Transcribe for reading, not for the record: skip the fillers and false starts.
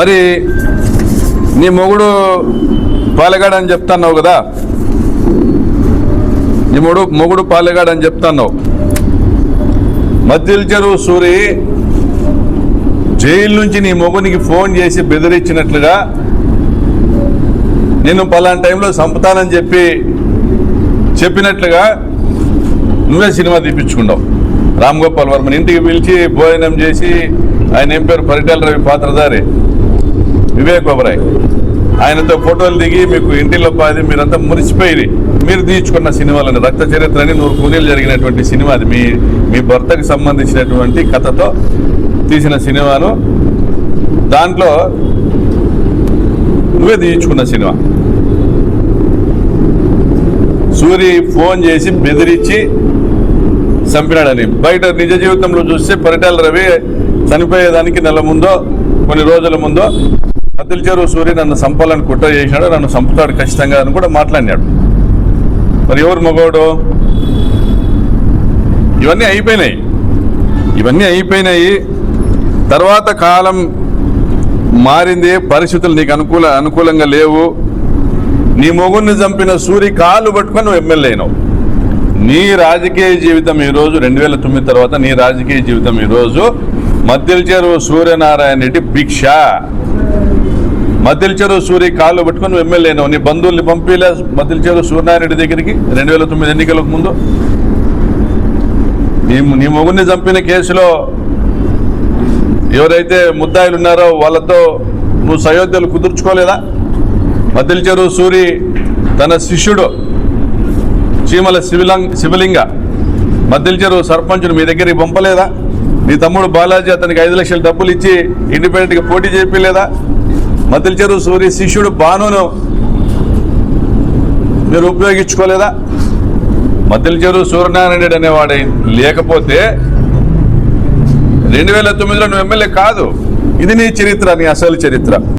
మరి నీ మొగుడు పాలెగాడని చెప్తున్నావు కదా, నీ మొగుడు పాలెగాడని చెప్తున్నావు. మద్దిల చెరువు సూరి జైలు నుంచి నీ మొగునికి ఫోన్ చేసి బెదిరించినట్లుగా నేను పలానా టైంలో చంపుతానని చెప్పినట్లుగా నువ్వే సినిమా తీపించుకున్నావు. రామ్ గోపాల్ వర్మని ఇంటికి పిలిచి భోజనం చేసి, ఆయన ఏం పేరు, పరిటాల రవి పాత్రధారి వివేక్ ఒబరాయ్, ఆయనతో ఫోటోలు దిగి మీకు ఇంటిలో పాది మీరంతా మురిసిపోయి మీరు తీర్చుకున్న సినిమాలని రక్త చరిత్రని 100 కూనీలు జరిగినటువంటి సినిమా అది. మీ భర్తకు సంబంధించినటువంటి కథతో తీసిన సినిమాను, దాంట్లో నువ్వే తీర్చుకున్న సినిమా. సూరి ఫోన్ చేసి బెదిరించి చంపినాడని బయట నిజ జీవితంలో చూస్తే పరిటాల రవి చనిపోయేదానికి నెల ముందో కొన్ని రోజుల ముందో మద్దిల చెరువు సూరి నన్ను చంపాలని కుట్ర చేసినాడు, నన్ను చంపుతాడు ఖచ్చితంగా అని కూడా మాట్లాడినాడు. మరి ఎవరు మగవాడు? ఇవన్నీ అయిపోయినాయి. తర్వాత కాలం మారింది, పరిస్థితులు నీకు అనుకూలంగా లేవు. నీ మొగుడిని చంపిన సూరి కాళ్ళు పట్టుకొని నువ్వు ఎమ్మెల్యే అయినావు. నీ రాజకీయ జీవితం ఈరోజు 2009 తర్వాత నీ రాజకీయ జీవితం ఈరోజు మద్దిల చెరువు సూర్యనారాయణ రెడ్డి భిక్ష. మద్దిల చెరువు సూరి కాళ్ళు పట్టుకొని నువ్వు ఎమ్మెల్యే అయినావు. నీ బంధువుల్ని పంపిలే మద్దిల చెరువు సూర్యనారాయణ రెడ్డి దగ్గరికి 2009 ఎన్నికలకు ముందు. నీ మొగుడిని చంపిన కేసులో ఎవరైతే ముద్దాయిలు ఉన్నారో వాళ్ళతో నువ్వు సయోధ్యలు కుదుర్చుకోలేదా? మద్దిల చెరువు సూరి తన శిష్యుడు చీమల శివలింగ మద్దిల చెరువు సర్పంచును మీ దగ్గరికి పంపలేదా? నీ తమ్ముడు బాలాజీ అతనికి 5 లక్షల డబ్బులు ఇచ్చి ఇండిపెండెంట్గా పోటీ చేయలేదా? మద్దిల చెరువు సూరి శిష్యుడు బానును మీరు ఉపయోగించుకోలేదా? మద్దిల చెరువు సూర్యనారాయణ రెడ్డి అనేవాడు లేకపోతే 2009లో నువ్వు ఎమ్మెల్యే కాదు. ఇది నీ చరిత్ర, నీ అసలు చరిత్ర.